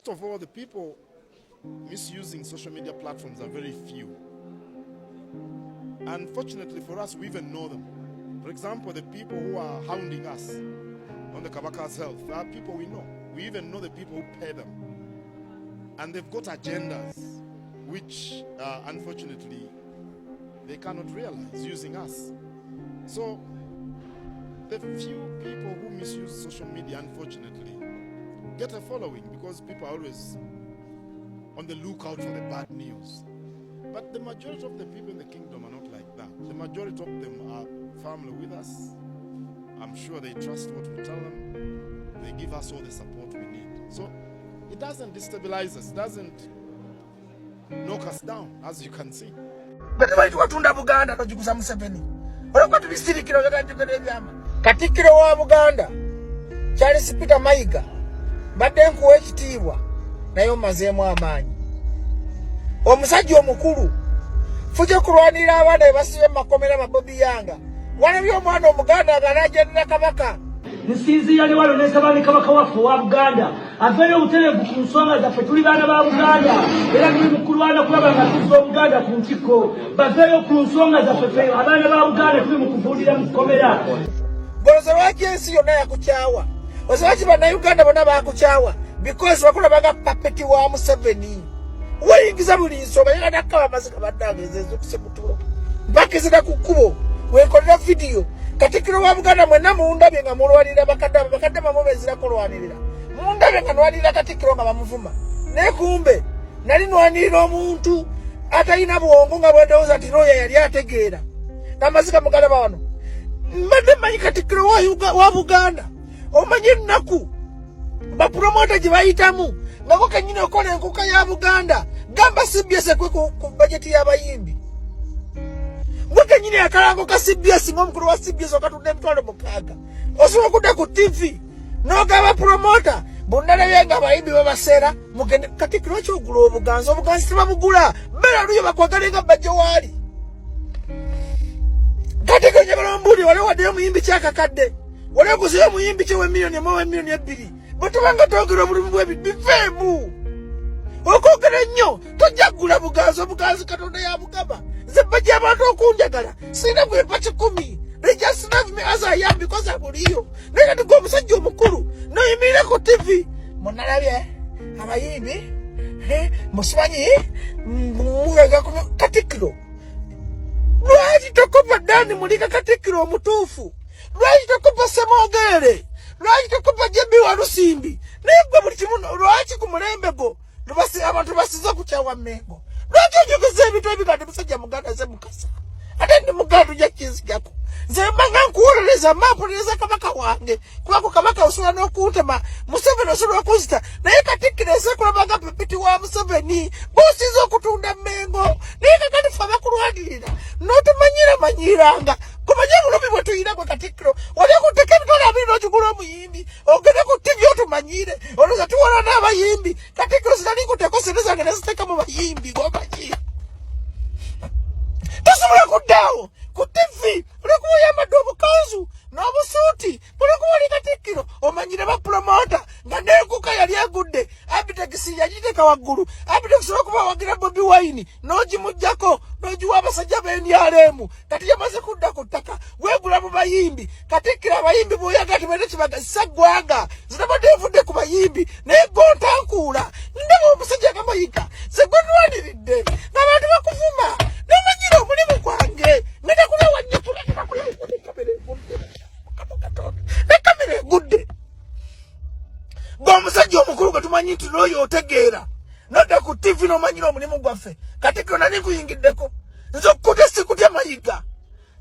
first of all, the people misusing social media platforms are very few. Unfortunately for us, we even know them. For example, the people who are hounding us on the Kabaka's health are people we know. We even know the people who pay them. And they've got agendas which, unfortunately, they cannot realize using us. So, the few people who misuse social media, unfortunately, get a following because people are always on the lookout for the bad news. But the majority of the people in the kingdom are not like that. The majority of them are family with us. I'm sure they trust what we tell them. They give us all the support we need. So it doesn't destabilize us. It doesn't knock us down, as you can see. But why do watunda Buganda kujikuza Museveni? Olako tubisirikiro yakajikere ebyama. Katikiro wa Buganda Charles Peter Mayiga badde nkuwa ekitiibwa naye omazeemu amaanyi. Omusajja omukulu fuje kulwanira abaana basibe makomera mabobi yanga. Walabye omwana omuganda aganajenera Kabaka. Nsinzira ne walonesa bani Kabaka waffe wa Buganda. Avere obutelevu ku nsonga zaffe tuli baana ba Buganda. Era tuli mu kulwana kulaba nga tuzza Buganda ku ntiko. Baveeyo ku nsonga zaffe ffe abaana ba Buganda tuli mu kuvuulira mu kkomera. Goloza lwaki ensi yonna yakukyawa? Lwaki bannayuganda bonna bakukyawa? Because bakulabaga papeti wa Museveni. Weyingiza buli nsonga yera nakaba amazika baddagezeza okusebutulo. Bakizira ku kkubo weekolera vidiyo. Katikiro wa Buganda mwenna mundabye nga mulwanirira bakadde bamubezera kulwanirira. Mundabye nga nwanirira Katikiro nga bamuvuma. Ne kumbe nali nwanirira omuntu atalina bwongo nga bwendowooza ati Roya yali ategeera. N'amazika mugalaba wano. Mbadde mmanyi Katikiro wa Buganda. Omanyi ennaku bapromota gye bayitamu nako kennyini okola enkuka ya Buganda gamba CBS kwe ku bajeti y'abayimbi. Gwe kennyini akalango ka CBS ng'omukulu wa CBS okatudde emitwalo 600 osobola okudda ku TV n'ogaba promota bonnalabye nga abayimbi babaseera mugende Katikiro lwaki ogula obuganzi? Obuganzi tebabugula bera luyo bakwagale nga bajja waali. Katikiro njagala ombuuli waliwo waddeyo omuyimbi kyakakadde waliwo okuziyo omuyimbi kyewe miliyoni mu miliyoni 2 bwetubanga twogera obulimu bwebiveemu okwogera ennyo tojja kugula buganzi. Obuganzi Katonda yabugaba. Nze bajja abantu okunjagala sirina gwempa 10 they just love me as I am because I buliyo naye kati gwe omusajja omukulu noyimirira ku TV munalabye abayimbi musimanyi muwega Katikiro. Lwaki tokopa Dani Mulika Katikiro omutuufu? Lwaki tokopa Semogere? Lwaki tokopa Jebi wa Lusimbi? Naye gwe buli kimu lwaki ku mulembe gwo abantu basiza kukyawa Mengo? Lwaki ojogeza ebintu ebigande musajja Muganda ze mukasa? Ate ndi Muganda ojja kinzigako. Nze mbanga nkuwololeza mpuliriza Kabaka wange kubako Kabaka osobola n'okuntema Museveni osobola okuzita naye Katikiro esekulabanga pepiti wa Museveni bw'osiza okutunda Mengo naye kakati ffe abakulwanirira n'otumanyiranga kumanye bulumi bwe tuyina gwe Katikiro wali okuteeka emitwalo 2 n'okigula omuyimbi ogende ku TV otumanyire olowooza tuwola n'abayimbi. Katikiro zitali kuteeko sente zange neziteeka mu bayimbi gwomanyi tosobola kuddaawo ku TV olw'okuyambadde obukanzu n'obusuuti olw'okuwali Katikiro omanyire bapromota nga n'enkuka yali agudde Abitegisi yagiteeka waggulu. Abitegisi olw'okuba wagira Bobi Wine n'ogimuggyako n'ogiwa abasajja b'NRM kati yamaze kudda ku ttaka weegula mu bayimbi. Katikiro abayimbi bw'oyaga tibalina kibagasa ggwanga zitabadde evudde ku bayimbi naye gontankuula ndaba omusajja nga Mayiga ze gwe nnwaniridde ng'abantu bakuvuma n'omanyire omulimu gwange ngenda kulewa nnyo tulagenda kulewa kamera egudde. Ng'omusajja omukulu gwe tumanyi nti Roya otegeera nodda ku TV n'omanyire omulimu gwaffe. Katikiro nani nkuyingiddeko nze okukutya sikutya Mayiga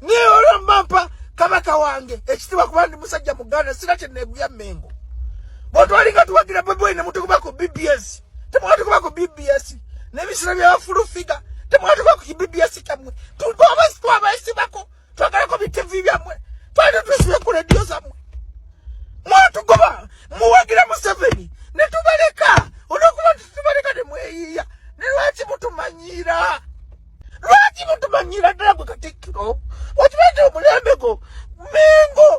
naye olwampa Kabaka wange ekitiibwa kuba ndi musajja Muganda sira kyenneeguya Mengo. Bw'otwalinga tuwagira Bobi Wine mutukuba ku BBS temwatukuba ku BBS n'ebisira by'abafulufiga temwatukuba ku BBS kyammwe twabaisibako twagalako bitivi byammwe twali tusibe ku rediyo zammwe mwatugoba muwagira Museveni ne tubaleka olw'okuba tubaleka ne mweyiiya ne lwaki mutumanyira ddala gwe Katikiro okimanyi omulembe gwo Mengo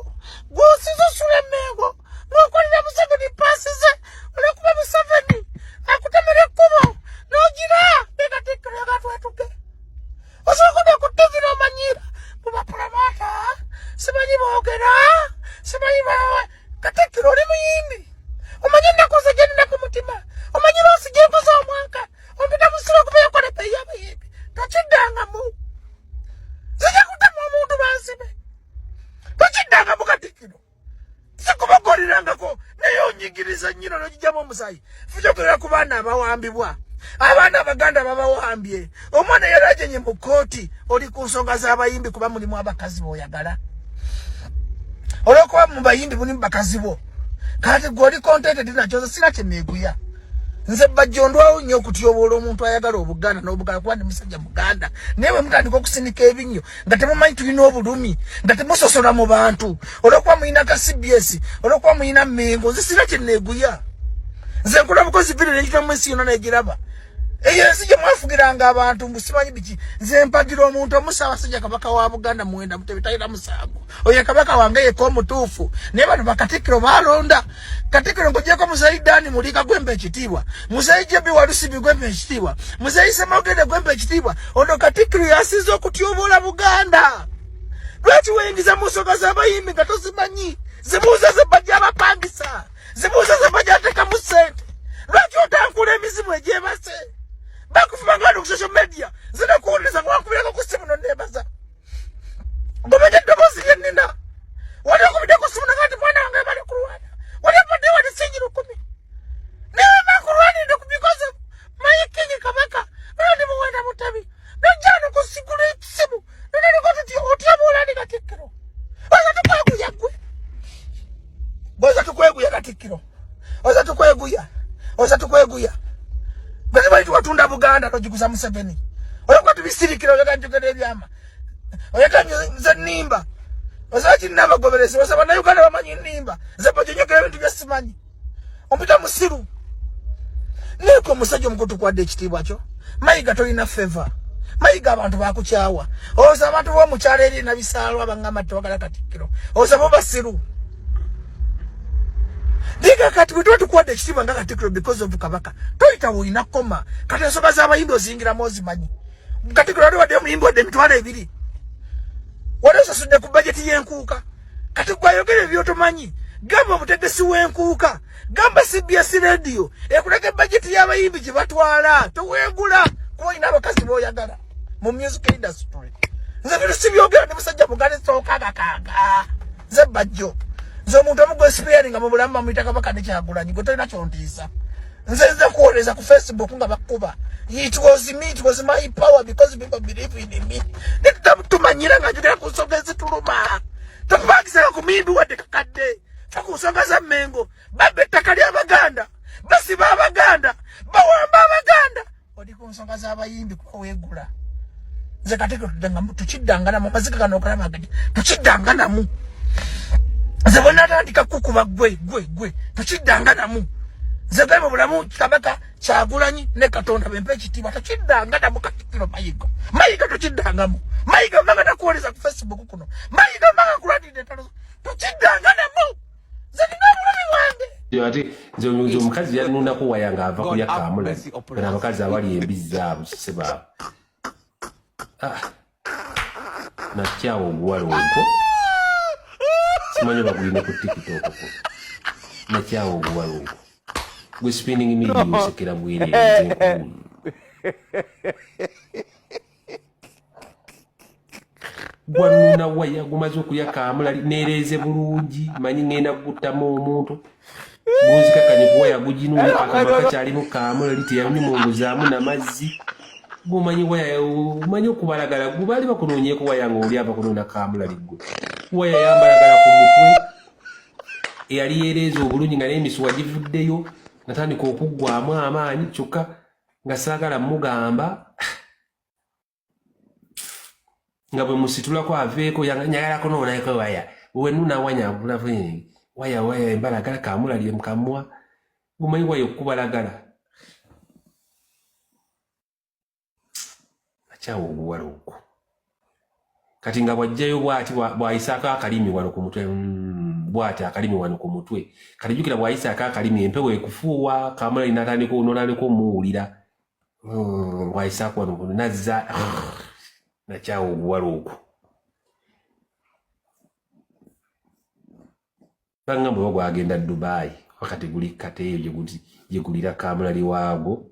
gw'osiza osula Mengo n'okolera Museveni paasize olw'okuba Museveni Osobola kutukira omanyira. Buba promota. Simanyi boogera. Simanyi bawe. Katikkiro oli muyimbi. Omanyi ennaku zigenda ku mutima. Omanyi loosi gyekuza omwaka. Ompita musiro kubeera kola peyi y'abayimbi. Tokiddangamu. Zijja kutema omuntu bansibe. Tokiddangamu Katikkiro. Sikubagolirangako naye onyigiriza nnyino n'ogijjamu omusaayi. Fujogerera ku baana abawambibwa. Abaana Abaganda babawambye. Omwana yali ajenye mu kkooti oli ku nsonga z'abayimbi kuba mulimu abakazi b'oyagala. Olwokuba mu bayimbi mulimu bakazi bo. Kati gw'oli contented nakyo sina kye neeguya. Nze bajjondwawo nnyo okutyobola omuntu ayagala Obuganda n'Obuganda kuba ndi musajja Muganda. Naye bwe mutandika okusinika ebinnyo nga temumanyi tulina obulumi nga temusosola mu bantu. Olwokuba mulina ka CBS, olwokuba mulina Mmengo, nze sina kye neeguya. Nze nkula bukozi video n'ekitwa mu ensi yonna n'egiraba. Eyo ensi gye mwafugiranga abantu musimanyi biki. Nze mpagira omuntu omusaabasajja Kabaka wa Buganda muwenda Mutebi talina musango. Oyo Kabaka wange yeko omutuufu. Naye bano Bakatikkiro balonda. Katikkiro ng'ogyeko Muzeeyi Dani Mulika gwemba ekitiibwa. Muzeeyi Jebi Walusibi gwemba ekitiibwa. Muzeeyi Ssemagede gwemba ekitiibwa. Ono Katikkiro yasinze okutyoboola Buganda. Lwaki weyingiza mu nsonga z'abayimbi nga tozimanyi? Zibuuza ze bajja abapangisa. Zibuuza ze bajja ateekamu ssente. Lwaki otankula emizimu egyebase? Bakufuba ngalo ku social media. Zina kuwuliriza nga wakubirako ku simu n'onneebaza. Ngomenya eddoboozi lye nnina. Wali okubidde ku simu nakati mwana wange bali ku Rwanda. Wali abadde wali singi 10. Newe bakulwanidde ku because of King Kabaka. Nandi Muwenda Mutebi. Nojjano kusigula ekisimu. Nonaliko tuti otyabula ni Katikkiro. Oza tukweguya gwe. Boza tukweguya Katikkiro. Oza tukweguya. Oza tukweguya. Bali bali watunda Buganda tojikuza Museveni. Oyakwa tubisirikira oyaka njogera ebyama. Oyaka nze nnimba. Ozachi nabagoberezi osaba na Uganda bamanyi nnimba. Nze pajonyogera ebintu bya simanyi. Ompita musiru. Neko musajja omukutu kwadde ekitiibwa kyo. Mayiga tolina favor. Mayiga abantu bakukyawa. Oza abantu bo mukyalo eri na bisaalwa bangamba tewagala Katikkiro. Oza bo basiru. Diga kati bwe tukwadde ekitiibwa nga Katikkiro because of Kabaka. Toyita woyina koma. Kati ensonga z'abayimbi ozingira mozimanyi. Katikkiro wali wadde omuyimbi wadde emitwalo 2. Wali osasudde ku bajeti y'enkuuka. Kati gwayogera ebyotomanyi. Gamba omutegesi w'enkuuka. Gamba CBS radio. Ekuleka bajeti y'abayimbi gye batwala. Toweegula. Kuba olina abakazi b'oyagala. Mu music industry. Nze bino si byogera ne musajja Buganda sookagakaaga. Nze bajjo. Nze omuntu omugwesipiyaringa nga mu bulamu bamuyita Kabaka ne Kyagulanyi. Gwe tolina kyontiisa. Nze kuwoleza ku Facebook nga bakuba. It was me, it was my power because people believe in me. Tumanyira nga njogera ku nsonga ezituluma. Topangisa ku muyimbi wadde kakadde. Fa ku nsonga za Mmengo. Babba ettaka ly'Abaganda. Basiba Abaganda. Bawamba Abaganda. Odi ku nsonga z'abayimbi kuba weegula. Nze Katikkiro tukiddanganamu. Amazika gano okalaba gati. Tukiddanganamu. Nze bonna atandika kukuba gwe. Tukiddanganamu. Nze gwe mu bulamu Kabaka Kyagulanyi ne Katonda bempe ekitiibwa tokiddanganamu Katikkiro Mayiga. Mayiga tokiddangamu. Mayiga mbanga nakuwoleza ku Facebook kuno. Mayiga mbanga kulwadde entalo. Tokiddanganamu. Nze nina obulamu bwange. Ate nze omukazi yanunako wayanga ava kulya kaamula. Bano abakazi abali embizi zaabo siseba. Nakyawo oguwala ogwo. Simanyi bagulina ku TikTok ko. Nakyawo oguwala ogwo. Gwe spinning media osekera bwere. Gwanuna waya gumaze okulya kaamula neereze bulungi manyi ngenda kuguttamu omuntu. Guzikakanye kuwaya guginule akamaka kyalimu kaamula liteyamye munguzaamu n'amazzi. Gumanyi waya umanyi okubalagala gubali bakunoonyeeko waya ng'oli aba kunona kaamula liggwe. Waya yambalagala ku mutwe. Eyali yeereeza obulungi nga n'emisuwa givuddeyo. Natandika okuggwamu amaanyi kyokka nga saagala mugamba nga bwe musitulako aveeko nyagalako noonayeko waya we nuna wanyagula waya embalagala kaamula lye mukamwa gumanyi waya okubalagala akyawo obuwala okwo kati nga bwajjayo bwati bwayisaako akalimi wano ku mutwe bwati akalimi wano ku mutwe kati jjukira bwayisaako akalimi empewo ekufuuwa kaamula linatandika omuwulira bwayisaako wano kuno nazza nakyawo oguwala ogwo banga bwe bagwagenda Dubai wakati guli kateeyo gye gulira kaamulali waago